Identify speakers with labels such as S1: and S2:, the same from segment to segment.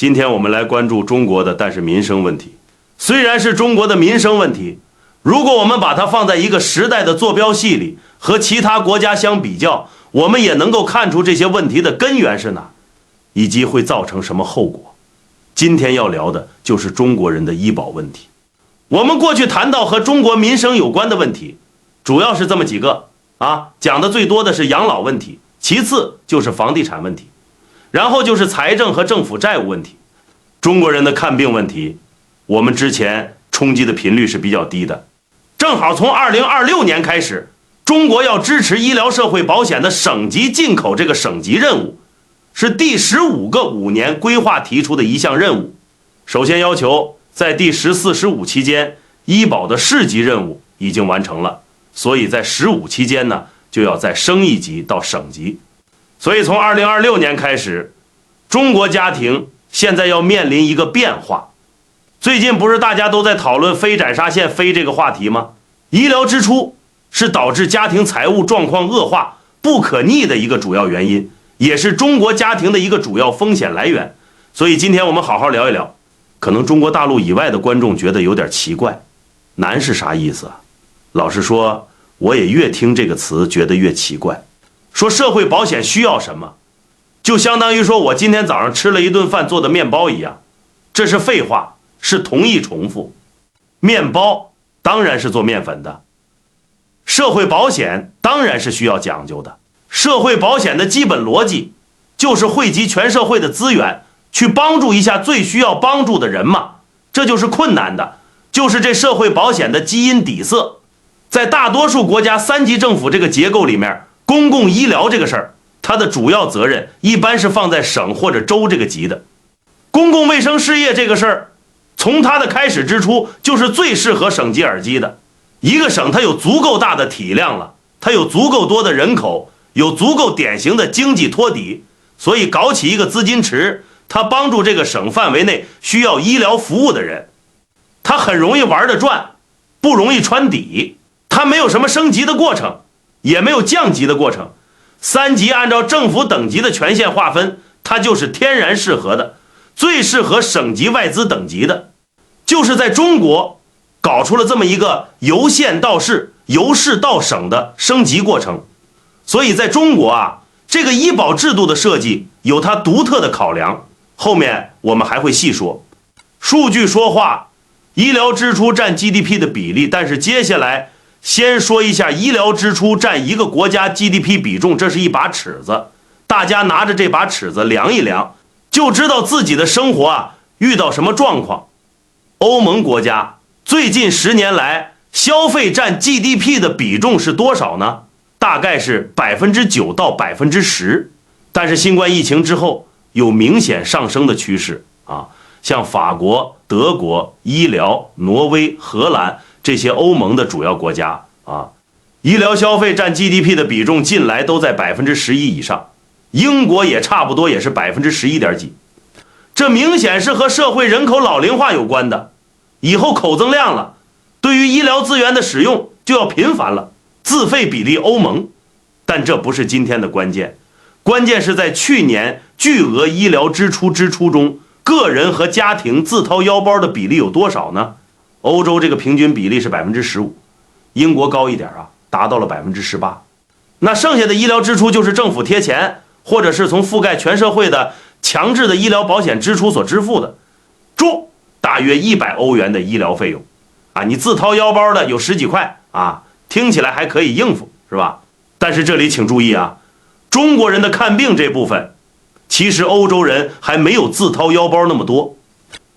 S1: 今天我们来关注中国的但是民生问题。虽然是中国的民生问题，如果我们把它放在一个时代的坐标系里，和其他国家相比较，我们也能够看出这些问题的根源是哪，以及会造成什么后果。今天要聊的就是中国人的医保问题。我们过去谈到和中国民生有关的问题，主要是这么几个讲的最多的是养老问题，其次就是房地产问题，然后就是财政和政府债务问题。中国人的看病问题，我们之前冲击的频率是比较低的。正好从2026年开始，中国要支持医疗社会保险的省级进口这个省级任务，是第15个5年规划提出的一项任务。首先要求在第14、15期间，医保的市级任务已经完成了，所以在15期间呢，就要再升一级到省级。所以从2026年开始，中国家庭现在要面临一个变化。最近不是大家都在讨论非宰杀线非这个话题吗？医疗支出是导致家庭财务状况恶化不可逆的一个主要原因，也是中国家庭的一个主要风险来源。所以今天我们好好聊一聊。可能中国大陆以外的观众觉得有点奇怪，难是啥意思啊？老实说，我也越听这个词觉得越奇怪。说社会保险需要什么，就相当于说我今天早上吃了一顿饭做的面包一样，这是废话，是同义重复。面包当然是做面粉的，社会保险当然是需要讲究的。社会保险的基本逻辑就是汇集全社会的资源，去帮助一下最需要帮助的人嘛，这就是困难的，就是这社会保险的基因底色。在大多数国家3级政府这个结构里面，公共医疗这个事儿，它的主要责任一般是放在省或者州这个级的。公共卫生事业这个事儿，从它的开始之初就是最适合省级耳机的。一个省它有足够大的体量了，它有足够多的人口，有足够典型的经济托底，所以搞起一个资金池，它帮助这个省范围内需要医疗服务的人，它很容易玩得转，不容易穿底，它没有什么升级的过程，也没有降级的过程。3级按照政府等级的权限划分，它就是天然适合的，最适合省级外资等级的。就是在中国搞出了这么一个由县到市、由市到省的升级过程。所以在中国这个医保制度的设计有它独特的考量，后面我们还会细说。数据说话，医疗支出占 GDP 的比例，但是接下来先说一下医疗支出占一个国家 GDP 比重，这是一把尺子，大家拿着这把尺子量一量，就知道自己的生活遇到什么状况。欧盟国家最近10年来消费占 GDP 的比重是多少呢？大概是9%到10%，但是新冠疫情之后有明显上升的趋势像法国、德国、医疗、挪威、荷兰这些欧盟的主要国家医疗消费占 GDP 的比重近来都在11%以上，英国也差不多也是11点几。这明显是和社会人口老龄化有关的，以后口增量了，对于医疗资源的使用就要频繁了，自费比例欧盟。但这不是今天的关键，关键是在去年巨额医疗支出中，个人和家庭自掏腰包的比例有多少呢？欧洲这个平均比例是15%，英国高一点达到了18%。那剩下的医疗支出就是政府贴钱，或者是从覆盖全社会的强制的医疗保险支出所支付的，大约100欧元的医疗费用你自掏腰包的有10几块听起来还可以应付，是吧？但是这里请注意中国人的看病这部分，其实欧洲人还没有自掏腰包那么多。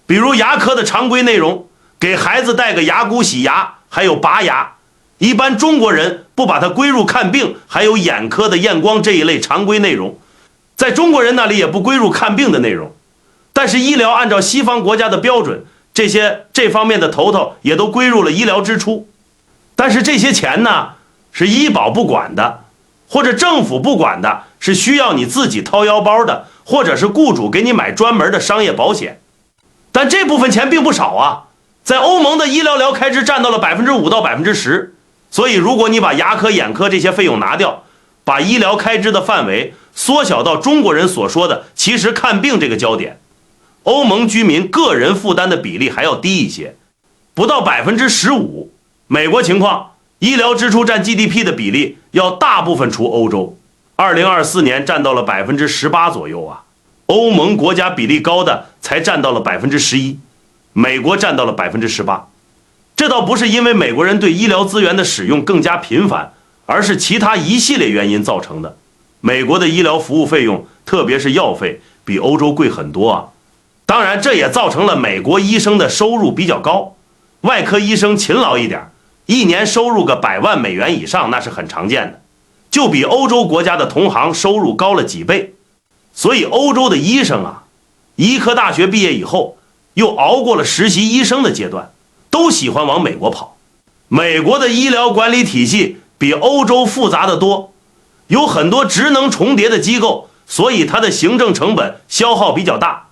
S1: 比如牙科的常规内容，给孩子带个牙箍洗牙，还有拔牙，一般中国人不把它归入看病，还有眼科的验光这一类常规内容，在中国人那里也不归入看病的内容。但是医疗按照西方国家的标准，这方面的头也都归入了医疗支出。但是这些钱呢，是医保不管的，或者政府不管的，是需要你自己掏腰包的，或者是雇主给你买专门的商业保险。但这部分钱并不少在欧盟的医疗开支占到了5%到10%。所以如果你把牙科、眼科这些费用拿掉，把医疗开支的范围缩小到中国人所说的其实看病这个焦点，欧盟居民个人负担的比例还要低一些，不到15%。美国情况，医疗支出占 GDP 的比例要大部分除欧洲，2024年占到了18%左右啊。欧盟国家比例高的才占到了11%，美国占到了18%。这倒不是因为美国人对医疗资源的使用更加频繁，而是其他一系列原因造成的。美国的医疗服务费用，特别是药费，比欧洲贵很多啊。当然，这也造成了美国医生的收入比较高，外科医生勤劳一点，一年收入个100万美元以上，那是很常见的，就比欧洲国家的同行收入高了几倍。所以欧洲的医生啊，医科大学毕业以后，又熬过了实习医生的阶段，都喜欢往美国跑。美国的医疗管理体系比欧洲复杂得多，有很多职能重叠的机构，所以它的行政成本消耗比较大。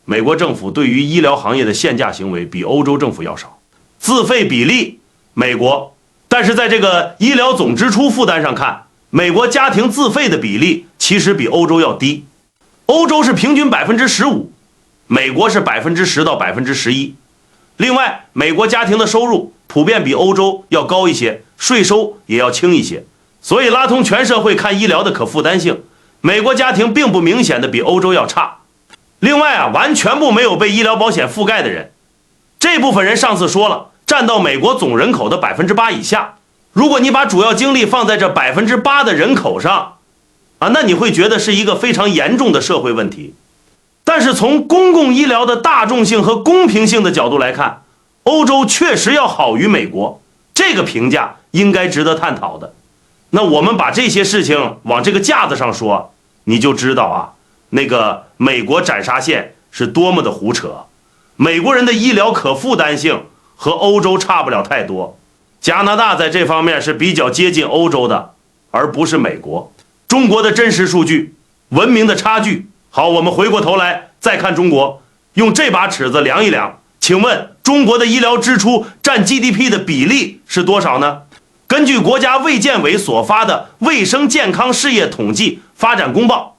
S1: 美国政府对于医疗行业的限价行为比欧洲政府要少，自费比例美国，但是在这个医疗总支出负担上看，美国家庭自费的比例其实比欧洲要低。欧洲是平均15%，美国是10%到11%。另外，美国家庭的收入普遍比欧洲要高一些，税收也要轻一些，所以拉通全社会看医疗的可负担性，美国家庭并不明显的比欧洲要差。另外啊，完全部没有被医疗保险覆盖的人，这部分人上次说了，占到美国总人口的8%以下。如果你把主要精力放在这8%的人口上啊，那你会觉得是一个非常严重的社会问题。但是从公共医疗的大众性和公平性的角度来看，欧洲确实要好于美国，这个评价应该值得探讨的。那我们把这些事情往这个架子上说，你就知道啊，那个美国斩杀线是多么的胡扯。美国人的医疗可负担性和欧洲差不了太多，加拿大在这方面是比较接近欧洲的，而不是美国。中国的真实数据，文明的差距。好，我们回过头来再看中国，用这把尺子量一量，请问中国的医疗支出占 GDP 的比例是多少呢？根据国家卫健委所发的卫生健康事业统计发展公报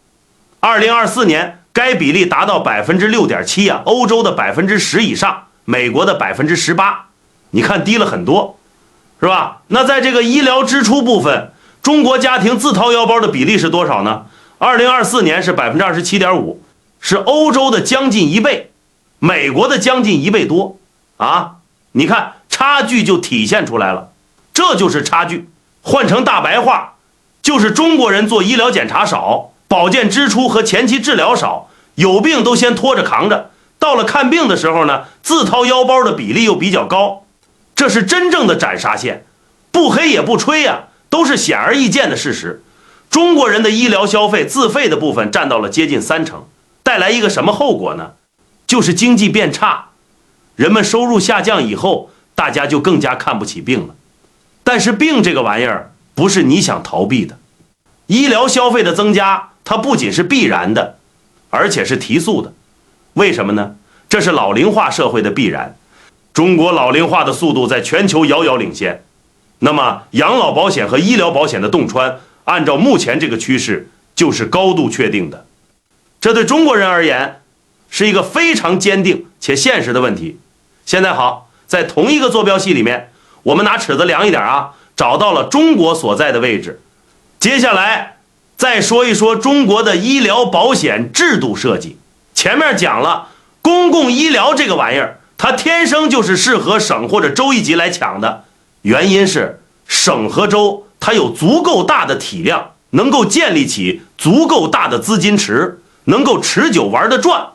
S1: ，2024年该比例达到 6.7% 啊，欧洲的 10% 以上，美国的 18%， 你看低了很多，是吧？那在这个医疗支出部分，中国家庭自掏腰包的比例是多少呢？2024年是 27.5%， 是欧洲的将近1倍，美国的将近1倍多啊！你看差距就体现出来了，这就是差距。换成大白话，就是中国人做医疗检查少，保健支出和前期治疗少，有病都先拖着扛着，到了看病的时候呢，自掏腰包的比例又比较高，这是真正的斩杀线，不黑也不吹呀，都是显而易见的事实。中国人的医疗消费自费的部分占到了接近30%，带来一个什么后果呢？就是经济变差，人们收入下降以后，大家就更加看不起病了。但是病这个玩意儿不是你想逃避的，医疗消费的增加，它不仅是必然的，而且是提速的。为什么呢？这是老龄化社会的必然。中国老龄化的速度在全球遥遥领先，那么养老保险和医疗保险的洞穿，按照目前这个趋势，就是高度确定的。这对中国人而言，是一个非常坚定且现实的问题。现在好，在同一个坐标系里面，我们拿尺子量一点啊，找到了中国所在的位置。接下来再说一说中国的医疗保险制度设计。前面讲了，公共医疗这个玩意儿，它天生就是适合省或者州一级来抢的，原因是省和州它有足够大的体量，能够建立起足够大的资金池，能够持久玩得转。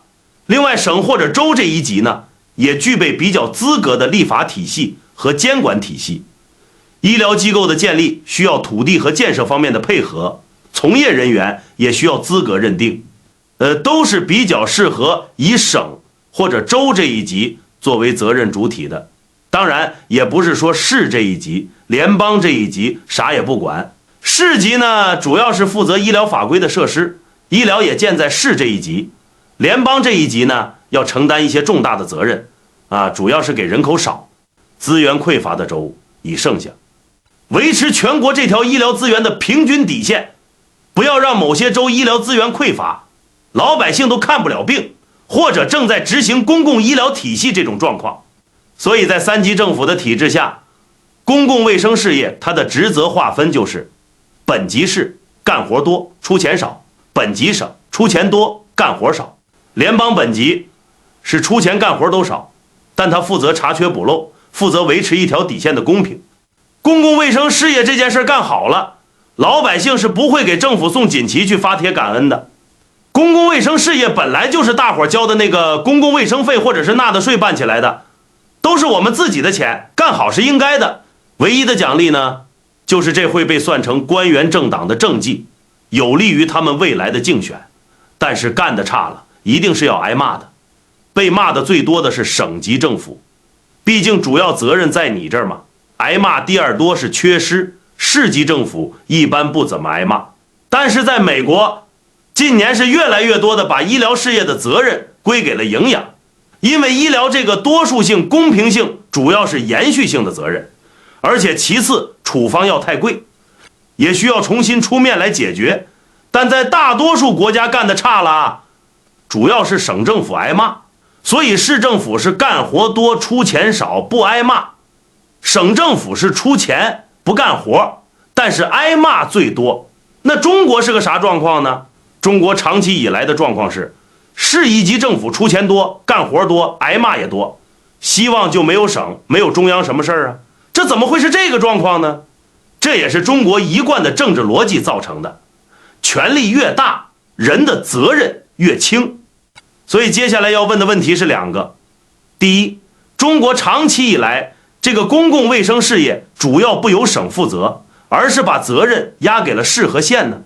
S1: 另外，省或者州这一级呢，也具备比较资格的立法体系和监管体系。医疗机构的建立需要土地和建设方面的配合，从业人员也需要资格认定，都是比较适合以省或者州这一级作为责任主体的。当然，也不是说市这一级、联邦这一级啥也不管。市级呢，主要是负责医疗法规的设施，医疗也建在市这一级。联邦这一级呢，要承担一些重大的责任啊，主要是给人口少、资源匮乏的州以剩下，维持全国这条医疗资源的平均底线，不要让某些州医疗资源匮乏，老百姓都看不了病，或者正在执行公共医疗体系这种状况。所以在3级政府的体制下，公共卫生事业它的职责划分就是本级市干活多出钱少，本级省出钱多干活少。联邦本级是出钱干活都少，但它负责查缺补漏，负责维持一条底线的公平。公共卫生事业这件事干好了，老百姓是不会给政府送锦旗去发帖感恩的。公共卫生事业本来就是大伙交的那个公共卫生费或者是纳的税办起来的，都是我们自己的钱，干好是应该的。唯一的奖励呢，就是这会被算成官员政党的政绩，有利于他们未来的竞选。但是干得差了，一定是要挨骂的。被骂的最多的是省级政府，毕竟主要责任在你这儿嘛。挨骂第二多是缺失，市级政府一般不怎么挨骂。但是在美国，近年是越来越多的把医疗事业的责任归给了营养，因为医疗这个多数性、公平性主要是延续性的责任，而且其次处方药太贵，也需要重新出面来解决。但在大多数国家干得差了，主要是省政府挨骂，所以市政府是干活多出钱少不挨骂，省政府是出钱不干活，但是挨骂最多。那中国是个啥状况呢？中国长期以来的状况是市一级政府出钱多干活多挨骂也多，希望就没有省没有中央什么事儿啊？这怎么会是这个状况呢？这也是中国一贯的政治逻辑造成的，权力越大人的责任越轻。所以接下来要问的问题是2个。第一，中国长期以来这个公共卫生事业主要不由省负责，而是把责任压给了市和县呢？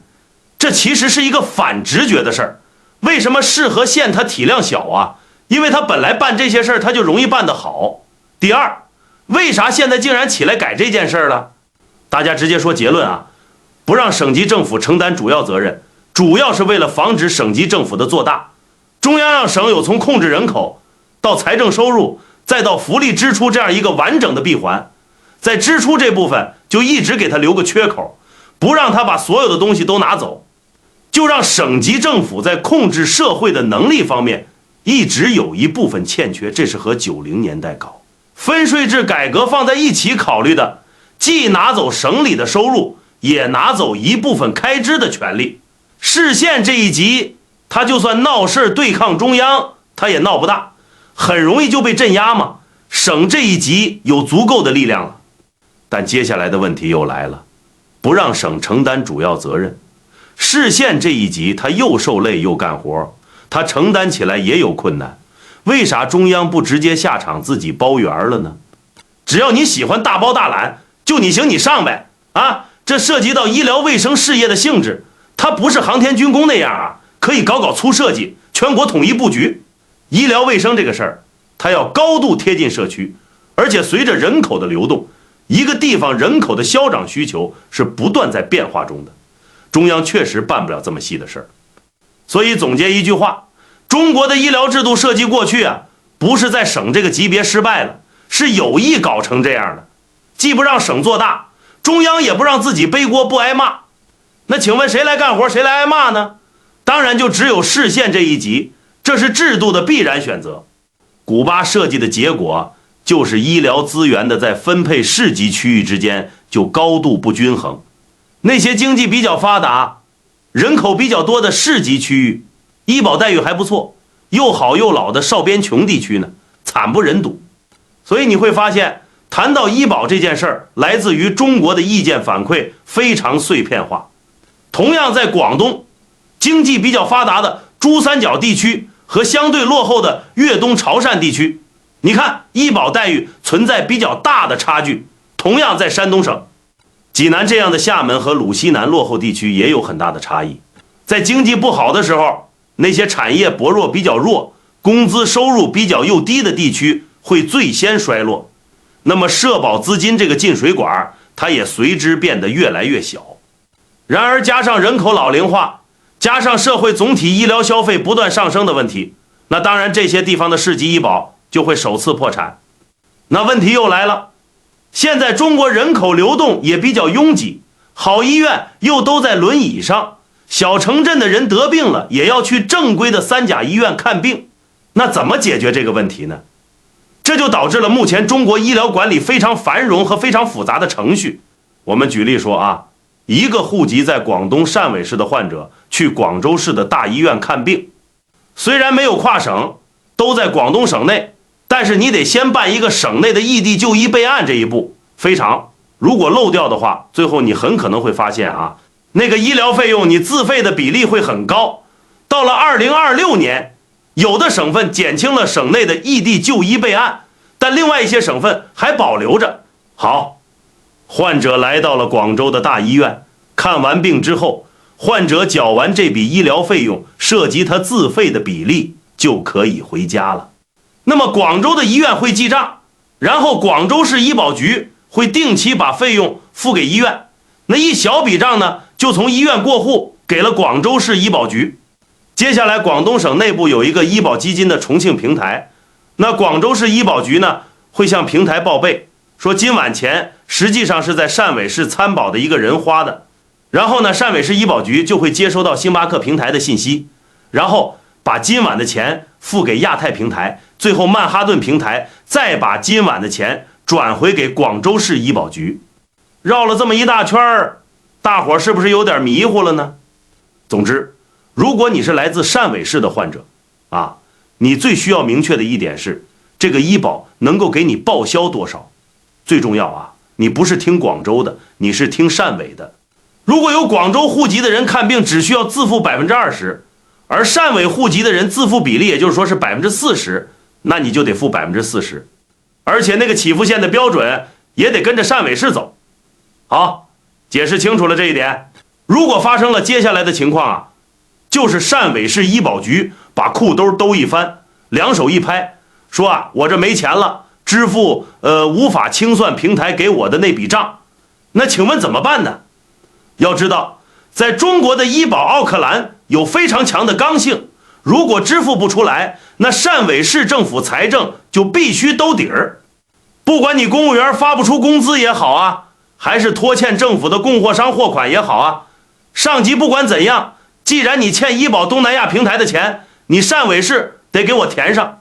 S1: 这其实是一个反直觉的事儿。为什么市和县它体量小啊？因为它本来办这些事儿它就容易办得好。第二，为啥现在竟然起来改这件事儿了？大家直接说结论啊，不让省级政府承担主要责任，主要是为了防止省级政府的做大。中央让省有从控制人口到财政收入再到福利支出这样一个完整的闭环，在支出这部分就一直给他留个缺口，不让他把所有的东西都拿走，就让省级政府在控制社会的能力方面一直有一部分欠缺。这是和90年代搞分税制改革放在一起考虑的，既拿走省里的收入，也拿走一部分开支的权利。市县这一级他就算闹事对抗中央他也闹不大，很容易就被镇压嘛。省这一级有足够的力量了。但接下来的问题又来了，不让省承担主要责任，市县这一级他又受累又干活，他承担起来也有困难。为啥中央不直接下场自己包圆了呢？只要你喜欢大包大揽，就你行你上呗啊！这涉及到医疗卫生事业的性质，它不是航天军工那样啊，可以搞粗设计，全国统一布局。医疗卫生这个事儿，它要高度贴近社区，而且随着人口的流动，一个地方人口的消长需求是不断在变化中的。中央确实办不了这么细的事儿。所以总结一句话，中国的医疗制度设计过去啊，不是在省这个级别失败了，是有意搞成这样的，既不让省做大，中央也不让自己背锅不挨骂。那请问谁来干活谁来挨骂呢？当然就只有市县这一级，这是制度的必然选择。古巴设计的结果就是医疗资源的在分配市级区域之间就高度不均衡。那些经济比较发达人口比较多的市级区域，医保待遇还不错，又好又老的少边穷地区呢，惨不忍睹。所以你会发现，谈到医保这件事儿，来自于中国的意见反馈非常碎片化。同样在广东，经济比较发达的珠三角地区和相对落后的粤东潮汕地区，你看医保待遇存在比较大的差距。同样在山东省济南这样的厦门和鲁西南落后地区也有很大的差异。在经济不好的时候，那些产业薄弱比较弱，工资收入比较又低的地区会最先衰落，那么社保资金这个进水管它也随之变得越来越小。然而加上人口老龄化，加上社会总体医疗消费不断上升的问题，那当然这些地方的市级医保就会首次破产。那问题又来了，现在中国人口流动也比较拥挤，好医院又都在轮椅上，小城镇的人得病了也要去正规的三甲医院看病，那怎么解决这个问题呢？这就导致了目前中国医疗管理非常繁荣和非常复杂的程序。我们举例说啊，一个户籍在广东汕尾市的患者去广州市的大医院看病，虽然没有跨省，都在广东省内，但是你得先办一个省内的异地就医备案，这一步非常，如果漏掉的话，最后你很可能会发现啊，那个医疗费用你自费的比例会很高。到了2026年，有的省份减轻了省内的异地就医备案，但另外一些省份还保留着。好，患者来到了广州的大医院，看完病之后，患者缴完这笔医疗费用，涉及他自费的比例，就可以回家了。那么广州的医院会记账，然后广州市医保局会定期把费用付给医院，那一小笔账呢，就从医院过户给了广州市医保局。接下来广东省内部有一个医保基金的重庆平台，那广州市医保局呢会向平台报备，说今晚钱实际上是在汕尾市参保的一个人花的，然后呢汕尾市医保局就会接收到星巴克平台的信息，然后把今晚的钱付给亚太平台，最后曼哈顿平台再把今晚的钱转回给广州市医保局。绕了这么一大圈儿，大伙是不是有点迷糊了呢？总之，如果你是来自汕尾市的患者啊，你最需要明确的一点是，这个医保能够给你报销多少。最重要啊，你不是听广州的，你是听汕尾的。如果有广州户籍的人看病只需要自付20%，而汕尾户籍的人自付比例也就是说是40%，那你就得付40%，而且那个起付线的标准也得跟着汕尾市走。好，解释清楚了这一点。如果发生了接下来的情况啊，就是汕尾市医保局把裤兜兜一翻，两手一拍，说啊，我这没钱了，支付无法清算平台给我的那笔账。那请问怎么办呢？要知道，在中国的医保奥克兰有非常强的刚性，如果支付不出来，那汕尾市政府财政就必须兜底儿。不管你公务员发不出工资也好啊，还是拖欠政府的供货商货款也好啊，上级不管怎样，既然你欠医保东南亚平台的钱，你汕尾市得给我填上。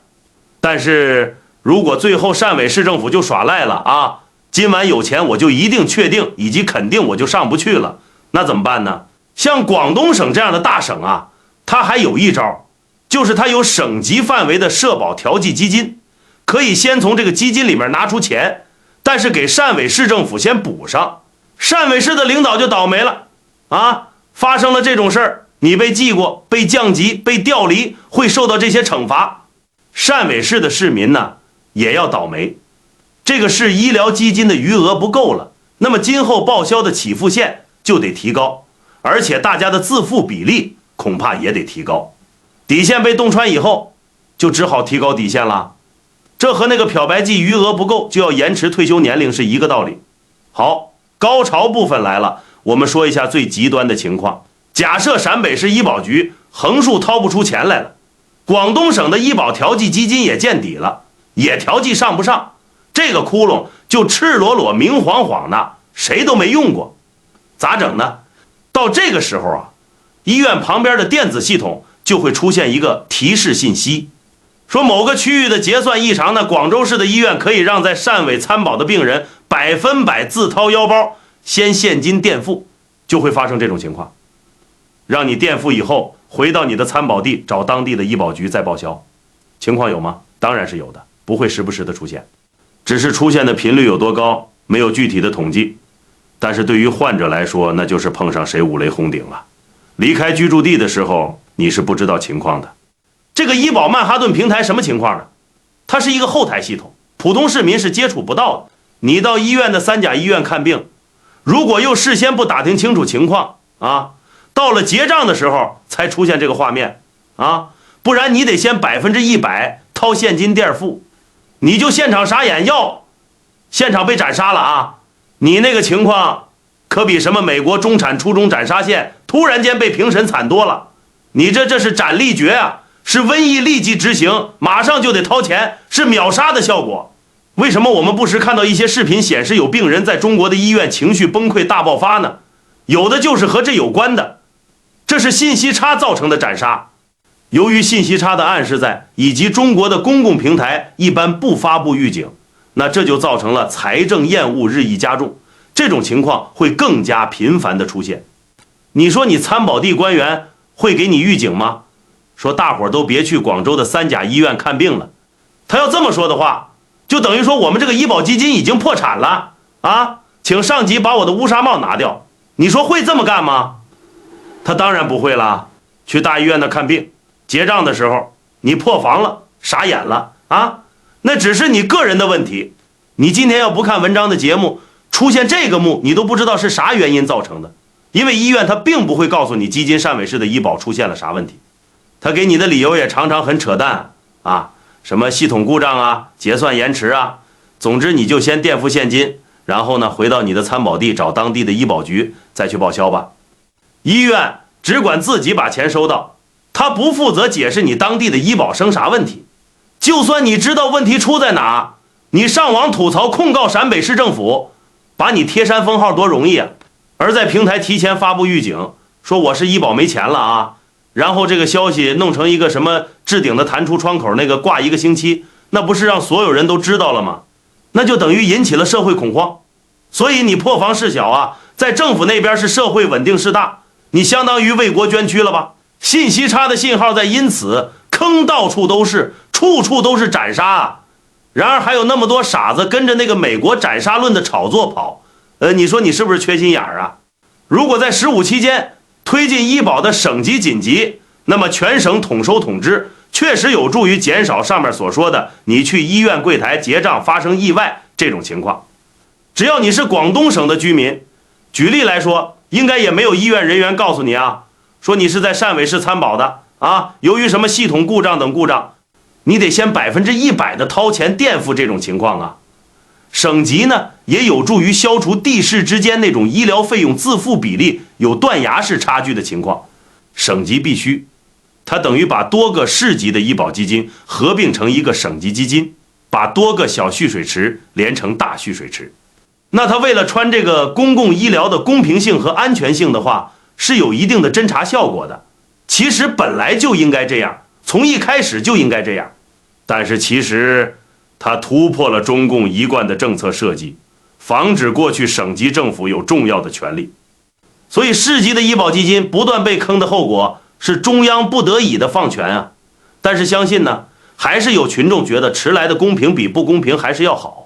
S1: 但是如果最后汕尾市政府就耍赖了啊，今晚有钱我就一定确定以及肯定我就上不去了，那怎么办呢？像广东省这样的大省啊，它还有一招，就是它有省级范围的社保调剂基金，可以先从这个基金里面拿出钱，但是给汕尾市政府先补上。汕尾市的领导就倒霉了啊，发生了这种事儿，你被记过、被降级、被调离，会受到这些惩罚。汕尾市的市民呢，也要倒霉。这个市医疗基金的余额不够了，那么今后报销的起付线就得提高，而且大家的自付比例恐怕也得提高。底线被洞穿以后，就只好提高底线了。这和那个漂白剂余额不够就要延迟退休年龄是一个道理。好，高潮部分来了，我们说一下最极端的情况。假设陕北市医保局横竖掏不出钱来了，广东省的医保调剂基金也见底了，也调剂上不上，这个窟窿就赤裸裸明晃晃的，谁都没用过，咋整呢？到这个时候啊，医院旁边的电子系统就会出现一个提示信息，说某个区域的结算异常呢，广州市的医院可以让在汕尾参保的病人100%自掏腰包先现金垫付，就会发生这种情况，让你垫付以后回到你的参保地找当地的医保局再报销。情况有吗？当然是有的，不会时不时的出现，只是出现的频率有多高没有具体的统计，但是对于患者来说，那就是碰上谁五雷轰顶了。离开居住地的时候你是不知道情况的。这个医保曼哈顿平台什么情况呢？它是一个后台系统，普通市民是接触不到的。你到医院的3甲医院看病，如果又事先不打听清楚情况啊，到了结账的时候才出现这个画面啊，不然你得先100%掏现金垫付，你就现场傻眼，要现场被斩杀了啊！你那个情况可比什么美国中产初中斩杀线突然间被评审惨多了。你这是斩立决啊，是瘟疫立即执行，马上就得掏钱，是秒杀的效果。为什么我们不时看到一些视频显示有病人在中国的医院情绪崩溃大爆发呢？有的就是和这有关的，这是信息差造成的斩杀。由于信息差的暗示在，以及中国的公共平台一般不发布预警，那这就造成了财政厌恶日益加重，这种情况会更加频繁的出现。你说你参保地官员会给你预警吗？说大伙儿都别去广州的三甲医院看病了。他要这么说的话，就等于说我们这个医保基金已经破产了啊，请上级把我的乌纱帽拿掉。你说会这么干吗？他当然不会了。去大医院那看病，结账的时候你破防了，傻眼了啊，那只是你个人的问题。你今天要不看文章的节目，出现这个幕你都不知道是啥原因造成的，因为医院他并不会告诉你基金汕尾市的医保出现了啥问题，他给你的理由也常常很扯淡啊，什么系统故障啊，结算延迟啊，总之你就先垫付现金，然后呢回到你的参保地找当地的医保局再去报销吧。医院只管自己把钱收到，他不负责解释你当地的医保生啥问题。就算你知道问题出在哪，你上网吐槽控告陕北市政府，把你贴山封号多容易啊！而在平台提前发布预警，说我是医保没钱了啊，然后这个消息弄成一个什么置顶的弹出窗口，那个挂1个星期，那不是让所有人都知道了吗？那就等于引起了社会恐慌。所以你破防事小啊，在政府那边是社会稳定事大，你相当于为国捐躯了吧？信息差的信号在因此坑到处都是，处处都是斩杀啊！然而还有那么多傻子跟着那个美国斩杀论的炒作跑，你说你是不是缺心眼儿啊？如果在15期间推进医保的省级紧急，那么全省统收统支，确实有助于减少上面所说的你去医院柜台结账发生意外这种情况。只要你是广东省的居民，举例来说，应该也没有医院人员告诉你啊，说你是在汕尾市参保的啊，由于什么系统故障等故障，你得先100%的掏钱垫付这种情况啊。省级呢也有助于消除地市之间那种医疗费用自负比例有断崖式差距的情况。省级必须，它等于把多个市级的医保基金合并成一个省级基金，把多个小蓄水池连成大蓄水池。那它为了穿这个公共医疗的公平性和安全性的话，是有一定的侦查效果的。其实本来就应该这样，从一开始就应该这样。但是其实它突破了中共一贯的政策设计，防止过去省级政府有重要的权利。所以市级的医保基金不断被坑的后果是中央不得已的放权啊。但是相信呢，还是有群众觉得迟来的公平比不公平还是要好。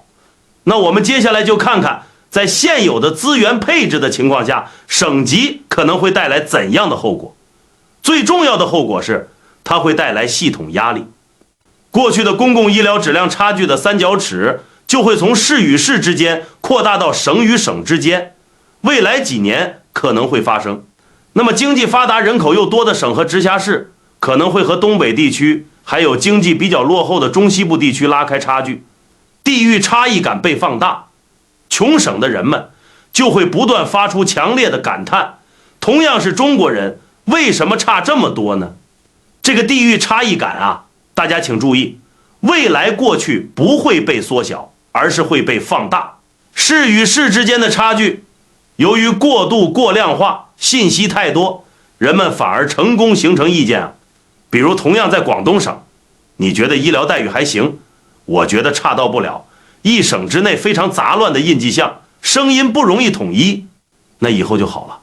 S1: 那我们接下来就看看在现有的资源配置的情况下，省级可能会带来怎样的后果。最重要的后果是它会带来系统压力。过去的公共医疗质量差距的三角尺就会从市与市之间扩大到省与省之间，未来几年可能会发生。那么经济发达人口又多的省和直辖市可能会和东北地区还有经济比较落后的中西部地区拉开差距，地域差异感被放大，穷省的人们就会不断发出强烈的感叹，同样是中国人，为什么差这么多呢？这个地域差异感啊，大家请注意，未来过去不会被缩小，而是会被放大。市与市之间的差距，由于过度过量化，信息太多，人们反而成功形成意见啊。比如同样在广东省，你觉得医疗待遇还行，我觉得差到不了，一省之内非常杂乱的印记项，声音不容易统一，那以后就好了。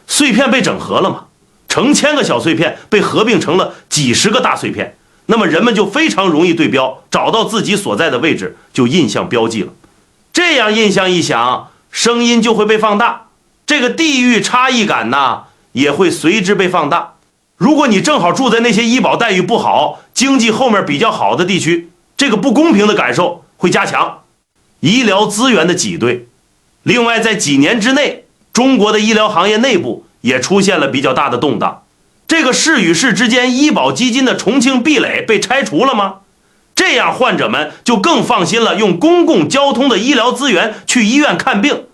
S1: 碎片被整合了嘛，成千个小碎片被合并成了几十个大碎片，那么人们就非常容易对标，找到自己所在的位置，就印象标记了。这样印象一响，声音就会被放大，这个地域差异感呢也会随之被放大。如果你正好住在那些医保待遇不好、经济后面比较好的地区，这个不公平的感受会加强。医疗资源的挤兑，另外在几年之内，中国的医疗行业内部也出现了比较大的动荡。这个市与市之间医保基金的重庆壁垒被拆除了吗？这样患者们就更放心了，用公共交通的医疗资源去医院看病，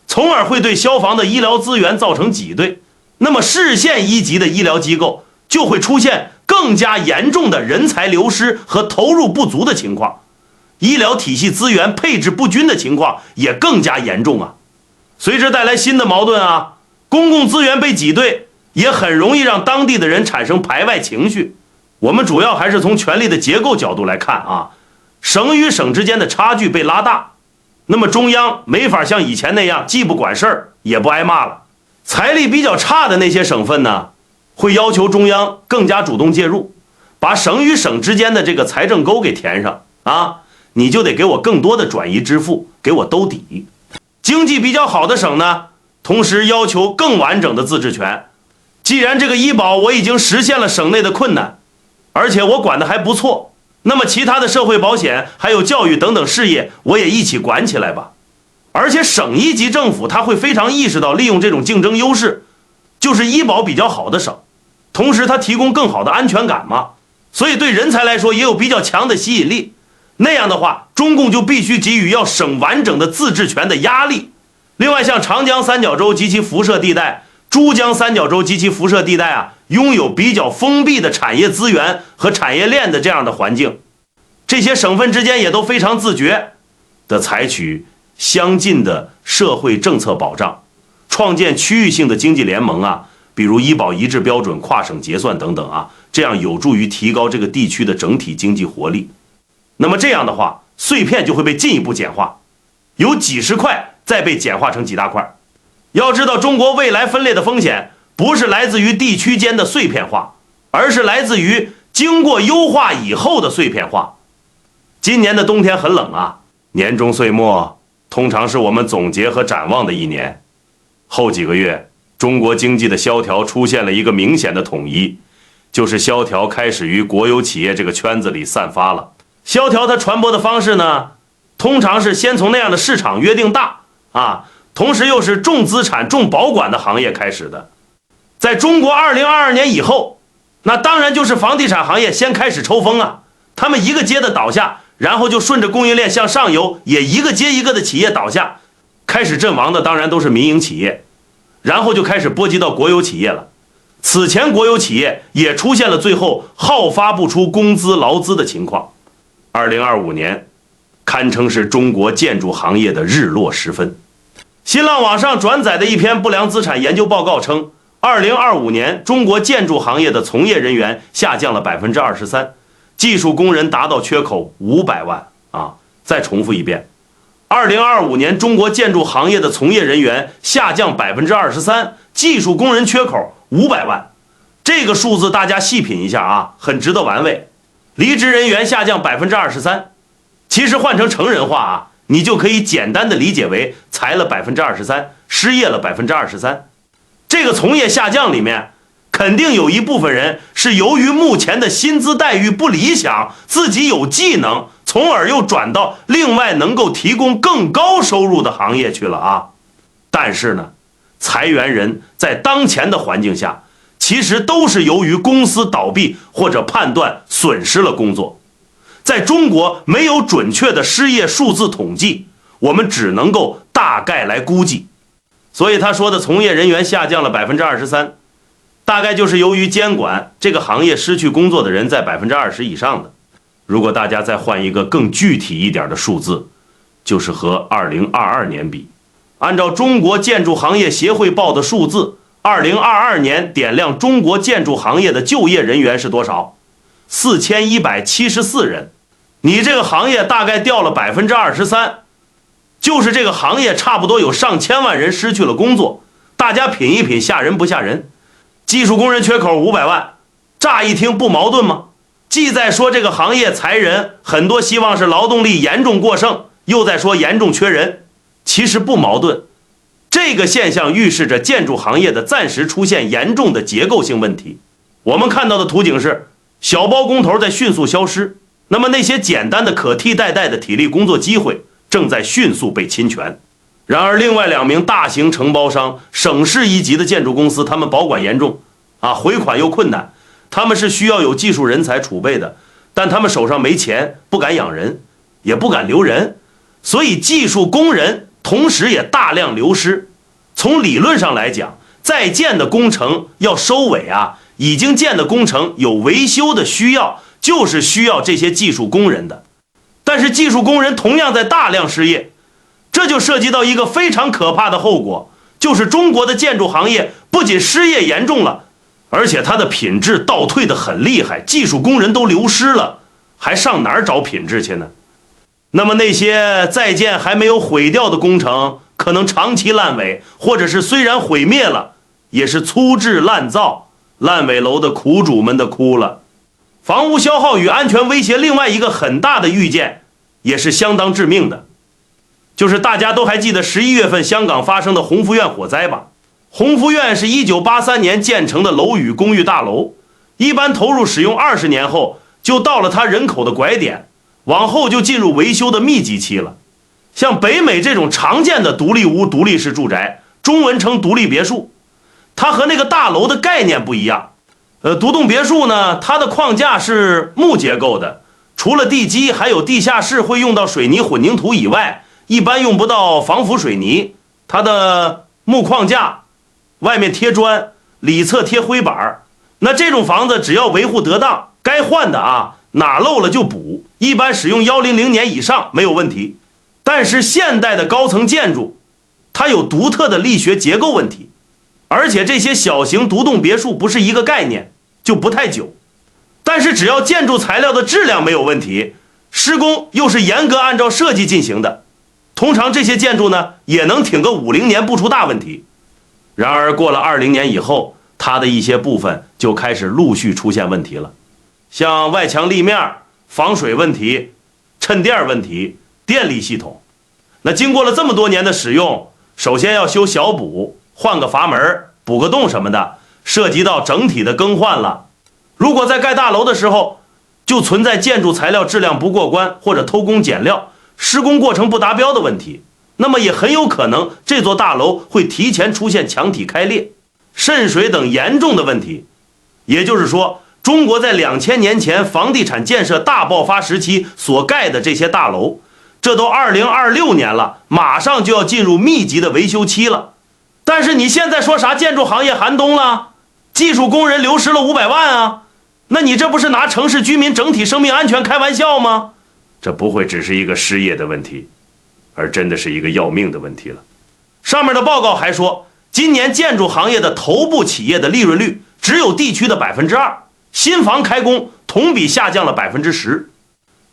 S1: 从而会对消防的医疗资源造成挤兑。那么市县一级的医疗机构就会出现更加严重的人才流失和投入不足的情况，医疗体系资源配置不均的情况也更加严重啊。随之带来新的矛盾啊，公共资源被挤兑，也很容易让当地的人产生排外情绪。我们主要还是从权力的结构角度来看啊，省与省之间的差距被拉大，那么中央没法像以前那样既不管事儿也不挨骂了。财力比较差的那些省份呢，会要求中央更加主动介入，把省与省之间的这个财政沟给填上啊，你就得给我更多的转移支付，给我兜底。经济比较好的省呢，同时要求更完整的自治权。既然这个医保我已经实现了省内的困难，而且我管得还不错，那么其他的社会保险还有教育等等事业我也一起管起来吧。而且省一级政府他会非常意识到利用这种竞争优势，就是医保比较好的省，同时它提供更好的安全感嘛，所以对人才来说也有比较强的吸引力。那样的话，中共就必须给予要省完整的自治权的压力。另外，像长江三角洲及其辐射地带、珠江三角洲及其辐射地带啊，拥有比较封闭的产业资源和产业链的这样的环境，这些省份之间也都非常自觉地采取相近的社会政策保障，创建区域性的经济联盟啊，比如医保一致标准、跨省结算等等啊，这样有助于提高这个地区的整体经济活力。那么这样的话，碎片就会被进一步简化，由几十块再被简化成几大块。要知道，中国未来分裂的风险不是来自于地区间的碎片化，而是来自于经过优化以后的碎片化。今年的冬天很冷啊，年终岁末通常是我们总结和展望的一年。后几个月，中国经济的萧条出现了一个明显的统一，就是萧条开始于国有企业这个圈子里散发了。萧条它传播的方式呢，通常是先从那样的市场约定大啊，同时又是重资产、重保管的行业开始的。在中国2022年以后，那当然就是房地产行业先开始抽风啊，他们一个接的倒下，然后就顺着供应链向上游，也一个接一个的企业倒下，开始阵亡的当然都是民营企业，然后就开始波及到国有企业了。此前国有企业也出现了最后耗发不出工资劳资的情况。2025年堪称是中国建筑行业的日落时分。新浪网上转载的一篇不良资产研究报告称，2025年中国建筑行业的从业人员下降了23%，技术工人达到缺口500万啊！再重复一遍，2025年中国建筑行业的从业人员下降23%，技术工人缺口500万。这个数字大家细品一下啊，很值得玩味。离职人员下降23%，其实换成成人话啊，你就可以简单的理解为裁了23%，失业了23%。这个从业下降里面，肯定有一部分人是由于目前的薪资待遇不理想，自己有技能，从而又转到另外能够提供更高收入的行业去了啊。但是呢，裁员人在当前的环境下，其实都是由于公司倒闭或者判断损失了工作。在中国没有准确的失业数字统计，我们只能够大概来估计。所以他说的从业人员下降了23%，大概就是由于监管这个行业失去工作的人在20%以上的。如果大家再换一个更具体一点的数字，就是和2022年比，按照中国建筑行业协会报的数字，2022年点亮中国建筑行业的就业人员是多少？4174人。你这个行业大概掉了23%，就是这个行业差不多有上千万人失去了工作。大家品一品，吓人不吓人？技术工人缺口500万，乍一听不矛盾吗？既在说这个行业裁人，很多希望是劳动力严重过剩，又在说严重缺人，其实不矛盾。这个现象预示着建筑行业的暂时出现严重的结构性问题。我们看到的图景是小包工头在迅速消失，那么那些简单的可替代的体力工作机会正在迅速被侵权。然而另外2名大型承包商，省市一级的建筑公司，他们保管严重啊，回款又困难，他们是需要有技术人才储备的，但他们手上没钱，不敢养人，也不敢留人，所以技术工人同时也大量流失。从理论上来讲，在建的工程要收尾啊，已经建的工程有维修的需要，就是需要这些技术工人的。但是技术工人同样在大量失业，这就涉及到一个非常可怕的后果，就是中国的建筑行业不仅失业严重了，而且它的品质倒退得很厉害，技术工人都流失了，还上哪儿找品质去呢？那么那些在建还没有毁掉的工程，可能长期烂尾，或者是虽然毁灭了，也是粗制滥造，烂尾楼的苦主们的哭了。房屋消耗与安全威胁另外一个很大的预见，也是相当致命的，就是大家都还记得11月份香港发生的鸿福苑火灾吧？鸿福苑是1983年建成的楼宇公寓大楼，一般投入使用20年后，就到了它人口的拐点，往后就进入维修的密集期了。像北美这种常见的独立屋、独立式住宅，中文称独立别墅，它和那个大楼的概念不一样。独栋别墅呢，它的框架是木结构的，除了地基还有地下室会用到水泥混凝土以外，一般用不到防腐水泥。它的木框架外面贴砖，里侧贴灰板，那这种房子只要维护得当，该换的哪漏了就补，一般使用100年以上没有问题。但是现代的高层建筑，它有独特的力学结构问题，而且这些小型独栋别墅不是一个概念，就不太久。但是只要建筑材料的质量没有问题，施工又是严格按照设计进行的，通常这些建筑呢也能挺个50年不出大问题。然而过了20年以后，它的一些部分就开始陆续出现问题了，像外墙立面、防水问题、衬垫问题、电力系统。那经过了这么多年的使用，首先要修小补，换个阀门、补个洞什么的，涉及到整体的更换了。如果在盖大楼的时候就存在建筑材料质量不过关或者偷工减料、施工过程不达标的问题，那么也很有可能这座大楼会提前出现墙体开裂、渗水等严重的问题。也就是说，中国在2000年前房地产建设大爆发时期所盖的这些大楼，这都2026年了，马上就要进入密集的维修期了。但是你现在说啥建筑行业寒冬了，技术工人流失了500万啊，那你这不是拿城市居民整体生命安全开玩笑吗？这不会只是一个失业的问题，而真的是一个要命的问题了。上面的报告还说，今年建筑行业的头部企业的利润率只有地区的2%，新房开工同比下降了10%。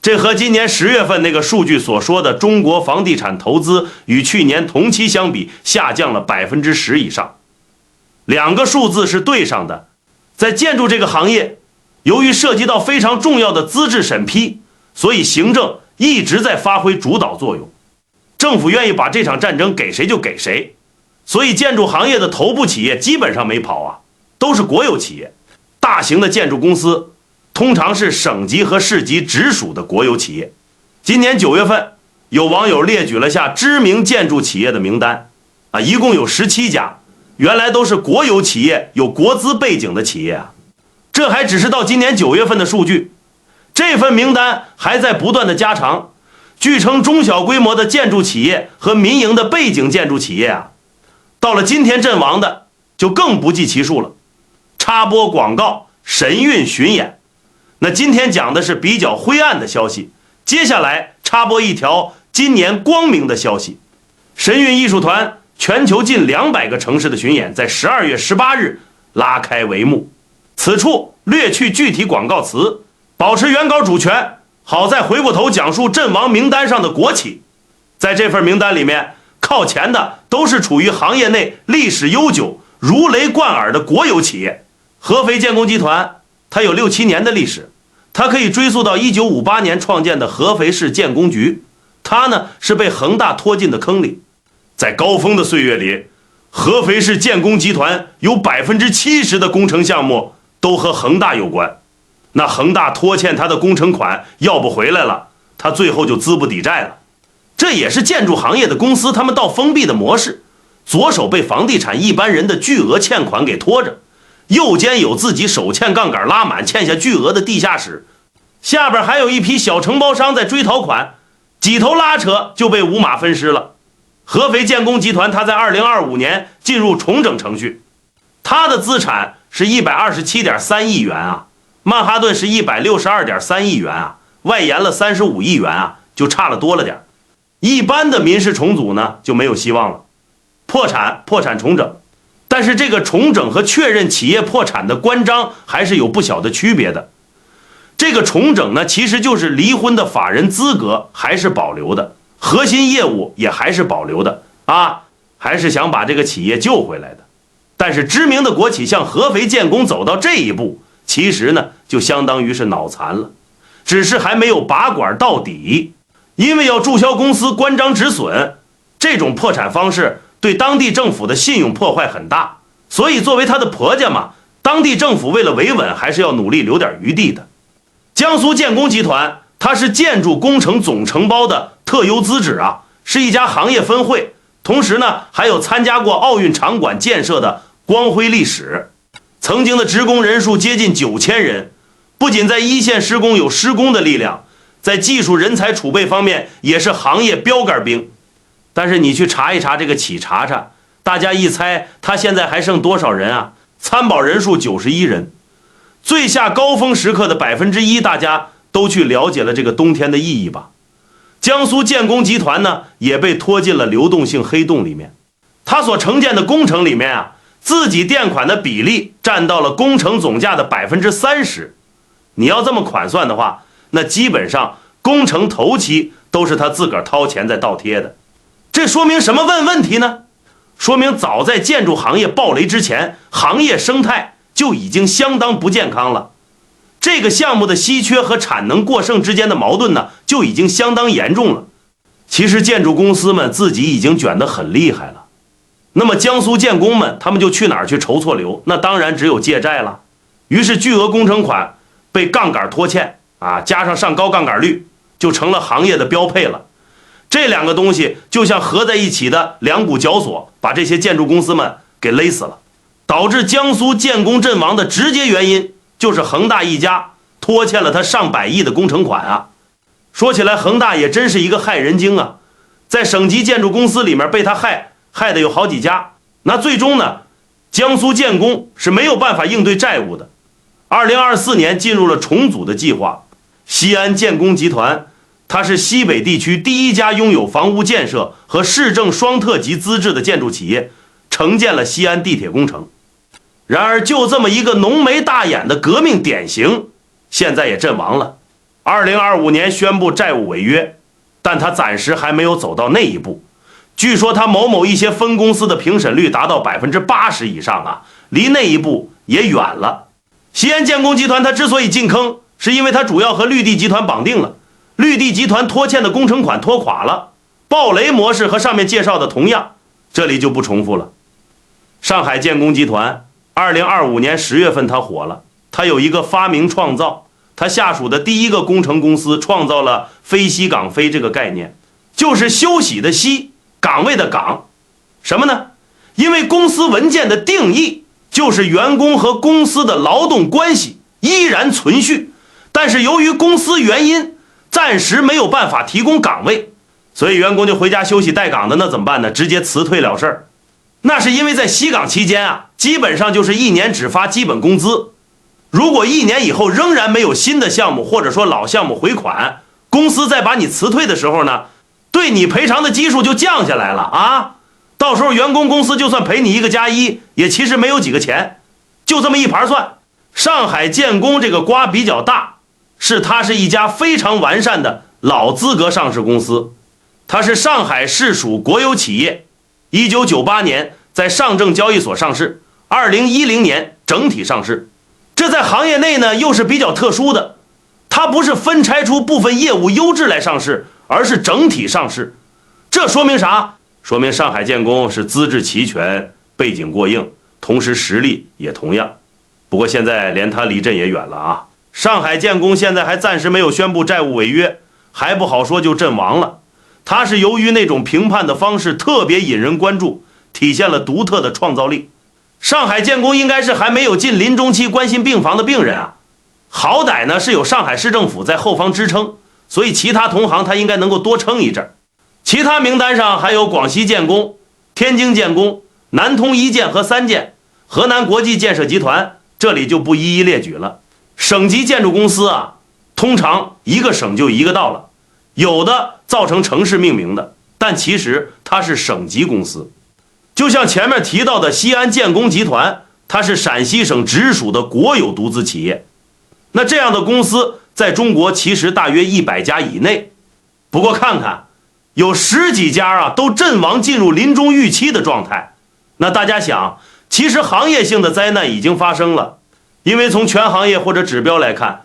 S1: 这和今年10月份那个数据所说的中国房地产投资与去年同期相比下降了10%以上，两个数字是对上的。在建筑这个行业，由于涉及到非常重要的资质审批，所以行政一直在发挥主导作用，政府愿意把这场战争给谁就给谁，所以建筑行业的头部企业基本上没跑都是国有企业。大型的建筑公司通常是省级和市级直属的国有企业。今年9月份，有网友列举了下知名建筑企业的名单一共有17家，原来都是国有企业，有国资背景的企业这还只是到今年9月份的数据，这份名单还在不断的加长。据称，中小规模的建筑企业和民营的背景建筑企业到了今天阵亡的就更不计其数了。插播广告，神韵巡演。那今天讲的是比较灰暗的消息，接下来插播一条今年光明的消息。神韵艺术团全球近200个城市的巡演在12月18日拉开帷幕。此处略去具体广告词，保持原稿主权，好再回过头讲述阵亡名单上的国企。在这份名单里面，靠前的都是处于行业内历史悠久、如雷贯耳的国有企业。合肥建工集团它有6-7年的历史，它可以追溯到1958年创建的合肥市建工局，它呢是被恒大拖进的坑里。在高峰的岁月里，合肥市建工集团有70%的工程项目都和恒大有关。那恒大拖欠他的工程款要不回来了，他最后就资不抵债了。这也是建筑行业的公司他们到封闭的模式，左手被房地产一般人的巨额欠款给拖着，右肩有自己手欠杠杆拉满欠下巨额的地下室，下边还有一批小承包商在追讨款，几头拉扯就被五马分尸了。合肥建工集团它在2025年进入重整程序，它的资产是127.3亿元曼哈顿是162.3亿元外延了35亿元就差了多了点。一般的民事重组呢就没有希望了，破产重整。但是这个重整和确认企业破产的关章还是有不小的区别的。这个重整呢，其实就是离婚的法人资格还是保留的，核心业务也还是保留的啊，还是想把这个企业救回来的。但是知名的国企像合肥建工走到这一步，其实呢就相当于是脑残了，只是还没有拔管到底。因为要注销公司关章止损，这种破产方式对当地政府的信用破坏很大，所以作为他的婆家嘛，当地政府为了维稳还是要努力留点余地的。江苏建工集团它是建筑工程总承包的特优资质啊，是一家行业分会，同时呢还有参加过奥运场馆建设的光辉历史，曾经的职工人数接近9000人，不仅在一线施工有施工的力量，在技术人才储备方面也是行业标杆兵。但是你去查一查这个企查查，大家一猜他现在还剩多少人啊？参保人数91人，最下高峰时刻的1%，大家都去了解了这个冬天的意义吧。江苏建工集团呢也被拖进了流动性黑洞里面，他所承建的工程里面啊，自己垫款的比例占到了工程总价的30%。你要这么款算的话，那基本上工程头期都是他自个儿掏钱在倒贴的。这说明什么问题呢？说明早在建筑行业暴雷之前，行业生态就已经相当不健康了。这个项目的稀缺和产能过剩之间的矛盾呢，就已经相当严重了。其实建筑公司们自己已经卷得很厉害了，那么江苏建工们他们就去哪儿去筹错流？那当然只有借债了。于是巨额工程款被杠杆拖欠啊，加上上高杠杆率，就成了行业的标配了。这两个东西就像合在一起的两股绞索，把这些建筑公司们给勒死了。导致江苏建工阵亡的直接原因就是恒大一家拖欠了他上百亿的工程款啊。说起来恒大也真是一个害人精啊，在省级建筑公司里面被他害的有好几家。那最终呢，江苏建工是没有办法应对债务的。2024年进入了重组的计划。西安建工集团它是西北地区第一家拥有房屋建设和市政双特级资质的建筑企业，承建了西安地铁工程。然而就这么一个浓眉大眼的革命典型，现在也阵亡了。2025年宣布债务违约，但他暂时还没有走到那一步。据说他某一些分公司的评审率达到80%以上啊，离那一步也远了。西安建工集团它之所以进坑，是因为它主要和绿地集团绑定了，绿地集团拖欠的工程款拖垮了，暴雷模式和上面介绍的同样，这里就不重复了。上海建工集团2025年10月份它火了，它有一个发明创造，它下属的第一个工程公司创造了飞西岗飞这个概念，就是休息的息，岗位的岗。什么呢？因为公司文件的定义就是员工和公司的劳动关系依然存续，但是由于公司原因暂时没有办法提供岗位，所以员工就回家休息待岗的，那怎么办呢？直接辞退了事儿。那是因为在西岗期间啊，基本上就是1年只发基本工资，如果1年以后仍然没有新的项目，或者说老项目回款，公司在把你辞退的时候呢，对你赔偿的基数就降下来了啊。到时候员工公司就算赔你1个+1，也其实没有几个钱，就这么一盘算。上海建工这个瓜比较大，它是一家非常完善的老资格上市公司，它是上海市属国有企业，1998年在上证交易所上市，2010年整体上市。这在行业内呢又是比较特殊的，它不是分拆出部分业务优质来上市，而是整体上市。这说明啥？说明上海建工是资质齐全，背景过硬，同时实力也同样。不过现在连它离阵也远了啊。上海建工现在还暂时没有宣布债务违约，还不好说就阵亡了。它是由于那种评判的方式特别引人关注，体现了独特的创造力。上海建工应该是还没有进临终期关心病房的病人啊，好歹呢是有上海市政府在后方支撑，所以其他同行他应该能够多撑一阵。其他名单上还有广西建工、天津建工、南通一建和3建、河南国际建设集团，这里就不一一列举了。省级建筑公司啊，通常一个省就一个道了，有的造成城市命名的，但其实它是省级公司。就像前面提到的西安建工集团，它是陕西省直属的国有独资企业。那这样的公司在中国其实大约100家以内，不过看看有10几家啊都阵亡进入临终预期的状态。那大家想，其实行业性的灾难已经发生了，因为从全行业或者指标来看，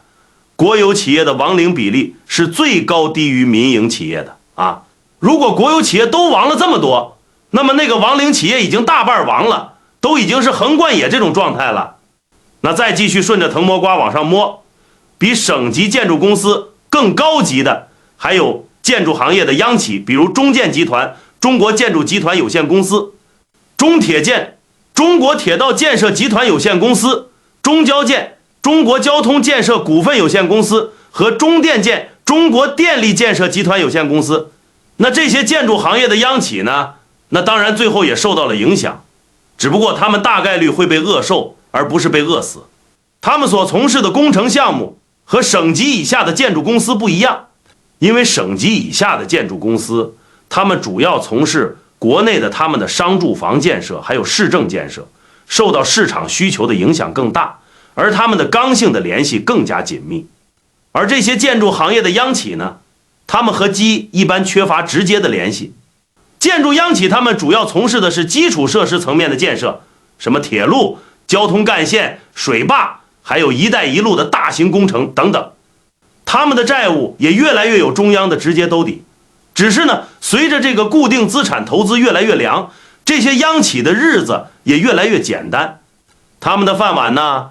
S1: 国有企业的亡灵比例是最高低于民营企业的啊。如果国有企业都亡了这么多，那么那个亡灵企业已经大半亡了，都已经是横贯野这种状态了。那再继续顺着藤摸瓜往上摸，比省级建筑公司更高级的还有建筑行业的央企，比如中建集团、中国建筑集团有限公司、中铁建、中国铁道建设集团有限公司、中交建、中国交通建设股份有限公司和中电建、中国电力建设集团有限公司。那这些建筑行业的央企呢，那当然最后也受到了影响，只不过他们大概率会被饿瘦，而不是被饿死。他们所从事的工程项目和省级以下的建筑公司不一样，因为省级以下的建筑公司，他们主要从事国内的他们的商住房建设，还有市政建设，受到市场需求的影响更大，而他们的刚性的联系更加紧密。而这些建筑行业的央企呢，他们和基一般缺乏直接的联系。建筑央企他们主要从事的是基础设施层面的建设，什么铁路、交通干线、水坝，还有一带一路的大型工程等等。他们的债务也越来越有中央的直接兜底。只是呢，随着这个固定资产投资越来越凉，这些央企的日子也越来越简单。他们的饭碗呢，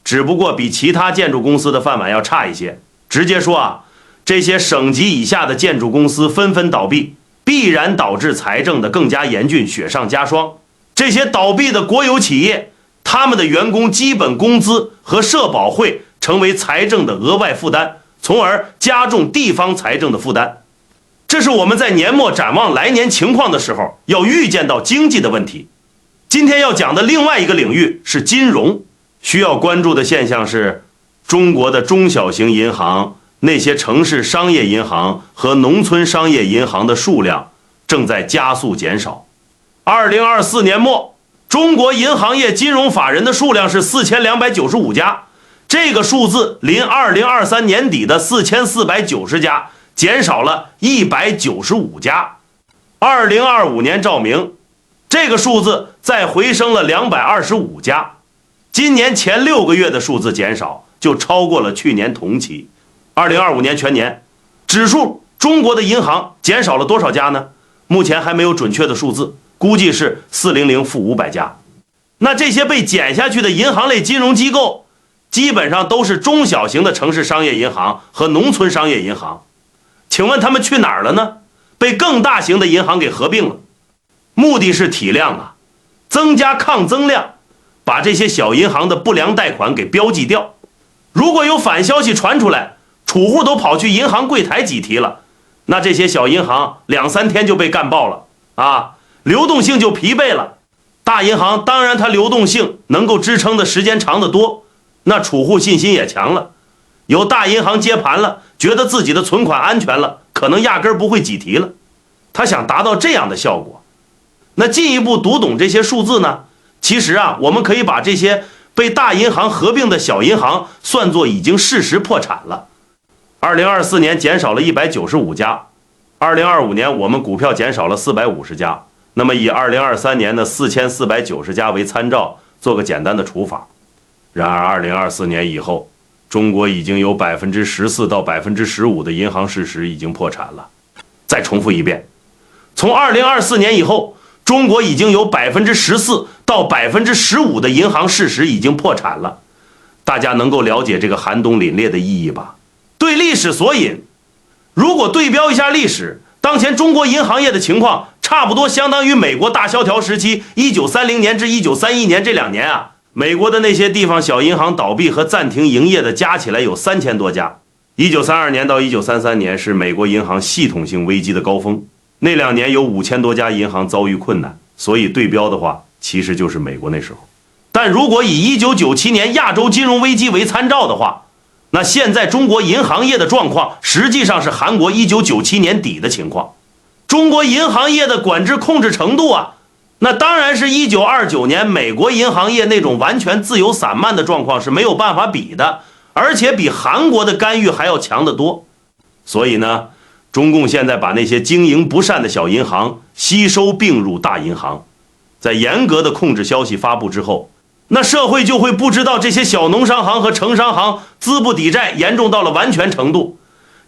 S1: 只不过比其他建筑公司的饭碗要差一些。直接说啊，这些省级以下的建筑公司纷纷倒闭，必然导致财政的更加严峻，雪上加霜。这些倒闭的国有企业，他们的员工基本工资和社保会成为财政的额外负担，从而加重地方财政的负担。这是我们在年末展望来年情况的时候要预见到经济的问题。今天要讲的另外一个领域是金融，需要关注的现象是，中国的中小型银行、那些城市商业银行和农村商业银行的数量正在加速减少。2024年末，中国银行业金融法人的数量是4295家，这个数字临2023年底的4490家减少了195家。2025年照明，这个数字再回升了225家。今年前6个月的数字减少就超过了去年同期。2025年全年指数，中国的银行减少了多少家呢？目前还没有准确的数字，估计是400-500家。那这些被减下去的银行类金融机构，基本上都是中小型的城市商业银行和农村商业银行。请问他们去哪儿了呢？被更大型的银行给合并了，目的是体量啊，增加抗增量，把这些小银行的不良贷款给标记掉。如果有反消息传出来，储户都跑去银行柜台挤提了，那这些小银行2-3天就被干爆了啊，流动性就疲惫了。大银行当然它流动性能够支撑的时间长得多，那储户信心也强了，有大银行接盘了，觉得自己的存款安全了，可能压根儿不会挤提了。他想达到这样的效果。那进一步读懂这些数字呢，其实啊，我们可以把这些被大银行合并的小银行算作已经事实破产了。2024年减少了195家，2025年我们股票减少了450家，那么以2023年的4490家为参照，做个简单的除法。然而2024年以后，中国已经有14%到15%的银行事实已经破产了。再重复一遍，从2024年以后，中国已经有14%到15%的银行事实已经破产了。大家能够了解这个寒冬凛冽的意义吧？对历史索引，如果对标一下历史，当前中国银行业的情况差不多相当于美国大萧条时期1930年至1931年这2年啊。美国的那些地方小银行倒闭和暂停营业的加起来有3000多家。1932年到1933年是美国银行系统性危机的高峰，那2年有5000多家银行遭遇困难，所以对标的话其实就是美国那时候。但如果以1997年亚洲金融危机为参照的话，那现在中国银行业的状况实际上是韩国1997年底的情况。中国银行业的管制控制程度啊，那当然是1929年美国银行业那种完全自由散漫的状况是没有办法比的，而且比韩国的干预还要强得多。所以呢，中共现在把那些经营不善的小银行吸收并入大银行，在严格的控制消息发布之后，那社会就会不知道这些小农商行和城商行资不抵债严重到了完全程度。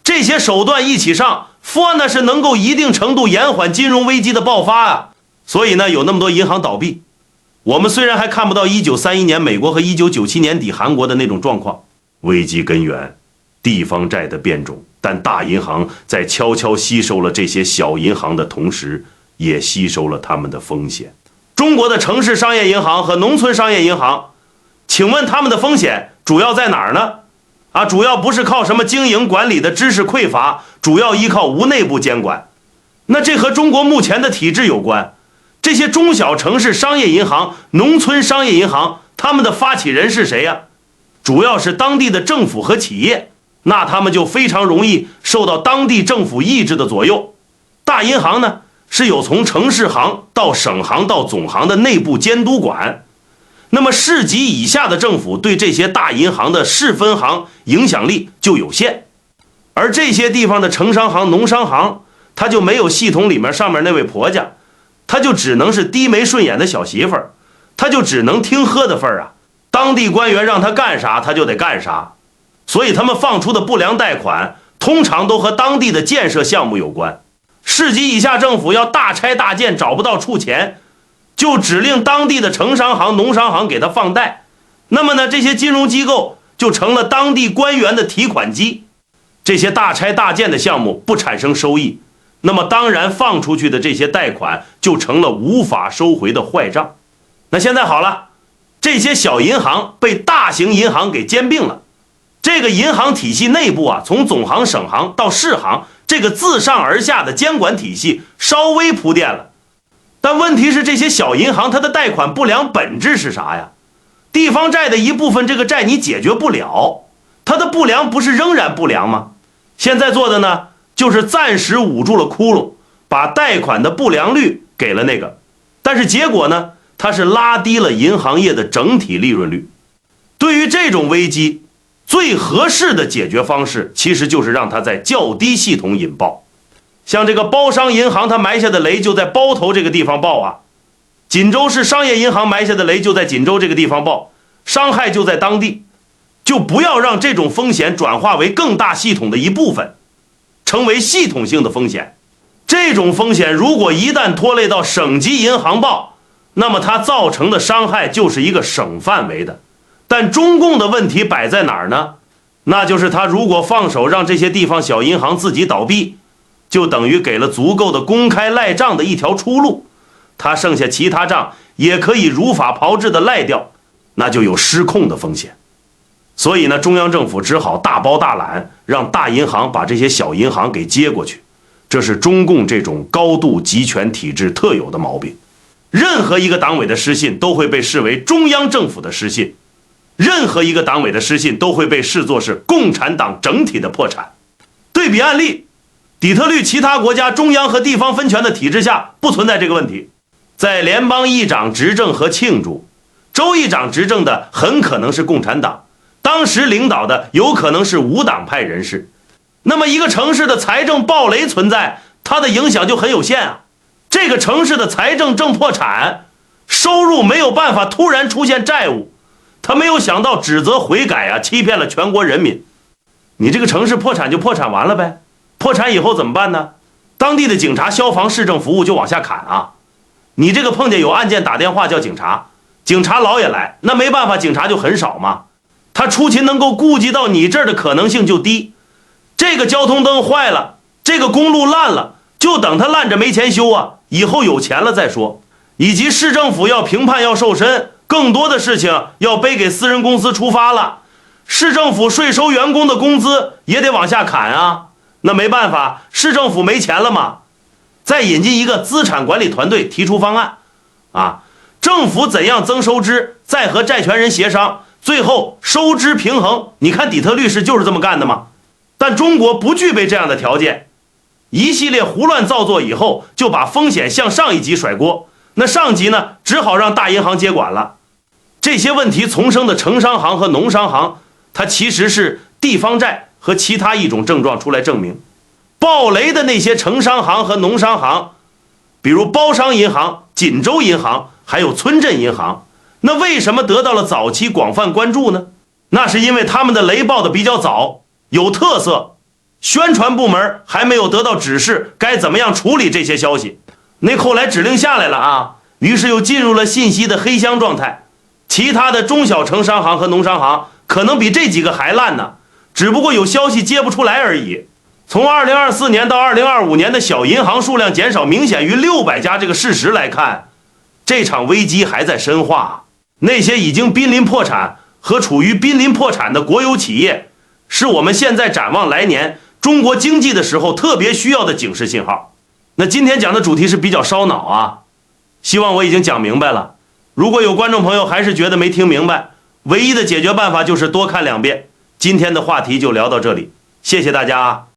S1: 这些手段一起上，那是能够一定程度延缓金融危机的爆发啊。所以呢，有那么多银行倒闭。我们虽然还看不到1931年美国和1997年底韩国的那种状况，危机根源地方债的变种，但大银行在悄悄吸收了这些小银行的同时，也吸收了他们的风险。中国的城市商业银行和农村商业银行，请问他们的风险主要在哪儿呢？主要不是靠什么经营管理的知识匮乏，主要依靠无内部监管。那这和中国目前的体制有关。这些中小城市商业银行、农村商业银行，他们的发起人是谁呀？主要是当地的政府和企业，那他们就非常容易受到当地政府意志的左右。大银行呢，是有从城市行到省行到总行的内部监督管。那么市级以下的政府对这些大银行的市分行影响力就有限，而这些地方的城商行、农商行，他就没有系统里面上面那位婆家，他就只能是低眉顺眼的小媳妇儿，他就只能听喝的份儿啊。当地官员让他干啥，他就得干啥。所以他们放出的不良贷款，通常都和当地的建设项目有关。市级以下政府要大拆大建，找不到处钱，就指令当地的城商行、农商行给他放贷。那么呢，这些金融机构就成了当地官员的提款机。这些大拆大建的项目不产生收益，那么当然放出去的这些贷款就成了无法收回的坏账。那现在好了，这些小银行被大型银行给兼并了。这个银行体系内部从总行、省行到市行，这个自上而下的监管体系稍微铺垫了。但问题是，这些小银行它的贷款不良本质是啥呀？地方债的一部分这个债你解决不了，它的不良不是仍然不良吗？现在做的呢，就是暂时捂住了窟窿，把贷款的不良率给了那个，但是结果呢，它是拉低了银行业的整体利润率。对于这种危机，最合适的解决方式其实就是让它在较低系统引爆。像这个包商银行，它埋下的雷就在包头这个地方爆啊。锦州市商业银行埋下的雷就在锦州这个地方爆，伤害就在当地。就不要让这种风险转化为更大系统的一部分，成为系统性的风险。这种风险如果一旦拖累到省级银行爆，那么它造成的伤害就是一个省范围的。但中共的问题摆在哪儿呢？那就是他如果放手让这些地方小银行自己倒闭，就等于给了足够的公开赖账的一条出路，他剩下其他账也可以如法炮制的赖掉，那就有失控的风险。所以呢，中央政府只好大包大揽，让大银行把这些小银行给接过去。这是中共这种高度集权体制特有的毛病。任何一个党委的失信都会被视为中央政府的失信，任何一个党委的失信都会被视作是共产党整体的破产。对比案例，底特律其他国家中央和地方分权的体制下不存在这个问题。在联邦议长执政和庆祝，州议长执政的很可能是共产党，当时领导的有可能是无党派人士。那么一个城市的财政暴雷存在，它的影响就很有限啊。这个城市的财政正破产，收入没有办法突然出现债务，他没有想到指责悔改欺骗了全国人民。你这个城市破产就破产完了呗，破产以后怎么办呢？当地的警察、消防、市政服务就往下砍啊。你这个碰见有案件打电话叫警察，警察老也来，那没办法，警察就很少嘛。他出勤能够顾及到你这儿的可能性就低。这个交通灯坏了，这个公路烂了，就等它烂着没钱修啊，以后有钱了再说。以及市政府要评判要瘦身，更多的事情要背给私人公司出发了。市政府税收员工的工资也得往下砍啊，那没办法，市政府没钱了嘛。再引进一个资产管理团队提出方案政府怎样增收支，再和债权人协商，最后收支平衡。你看底特律市就是这么干的嘛。但中国不具备这样的条件，一系列胡乱造作以后，就把风险向上一级甩锅。那上级呢，只好让大银行接管了。这些问题丛生的城商行和农商行，它其实是地方债和其他一种症状出来证明。暴雷的那些城商行和农商行，比如包商银行、锦州银行还有村镇银行，那为什么得到了早期广泛关注呢？那是因为他们的雷报的比较早，有特色，宣传部门还没有得到指示该怎么样处理这些消息。那后来指令下来了啊，于是又进入了信息的黑箱状态。其他的中小城商行和农商行可能比这几个还烂呢，只不过有消息接不出来而已。从2024年到2025年的小银行数量减少明显于600家这个事实来看，这场危机还在深化。那些已经濒临破产和处于濒临破产的国有企业，是我们现在展望来年中国经济的时候特别需要的警示信号。那今天讲的主题是比较烧脑啊，希望我已经讲明白了。如果有观众朋友还是觉得没听明白，唯一的解决办法就是多看2遍。今天的话题就聊到这里，谢谢大家啊。